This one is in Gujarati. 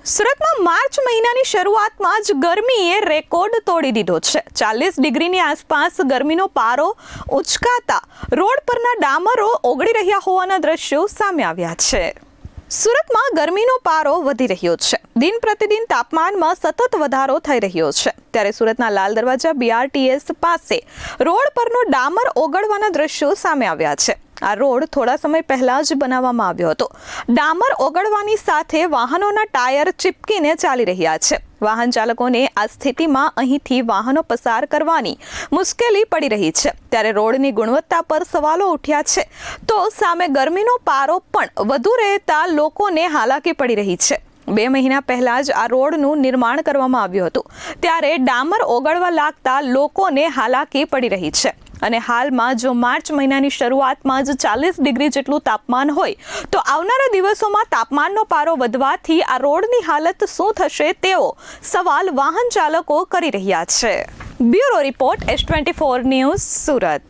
સુરતમાં માર્ચ મહિનાની શરૂઆતમાં જ ગરમીએ રેકોર્ડ તોડી દીધો છે। 40 ડિગ્રીની આસપાસ ગરમીનો પારો ઉંચકાતા રોડ પરના ડામરો ઓગળી રહ્યા હોવાના દ્રશ્યો સામે આવ્યા છે। સુરતમાં ગરમીનો પારો વધી રહ્યો છે। દિન પ્રતિદિન તાપમાનમાં સતત વધારો થઈ રહ્યો છે। ત્યારે સુરતના લાલ દરવાજા BRTS પાસે રોડ પરનો ડામર ઓગળવાના દ્રશ્યો સામે આવ્યા છે। આ રોડ થોડા સમય પહેલા જ બનાવવામાં આવ્યો હતો। ડામર ઓગળવાની સાથે વાહનોના ટાયર ચીપકીને ચાલી રહ્યા છે। વાહન ચાલકોને આ સ્થિતિમાં અહીંથી વાહનો પસાર કરવાની મુશ્કેલી પડી રહી છે। ત્યારે રોડની ગુણવત્તા પર સવાલો ઉઠ્યા છે તો સામે ગરમીનો પારો પણ વધુ રહેતા લોકોને હાલાકી પડી રહી છે। 2 મહિના પહેલા જ આ રોડનું નિર્માણ કરવામાં આવ્યું હતું, ત્યારે ડામર ઓગળવા લાગતા લોકોને હાલાકી પડી રહી છે। અને હાલમાં જો માર્ચ મહિનાની શરૂઆતમાં જ 40 ડિગ્રી જેટલું તાપમાન હોય તો આવનારા દિવસોમાં તાપમાનનો પારો વધવાથી આ રોડની હાલત શું થશે તેવો સવાલ વાહન ચાલકો કરી રહ્યા છે। Bureau report S24 news Surat.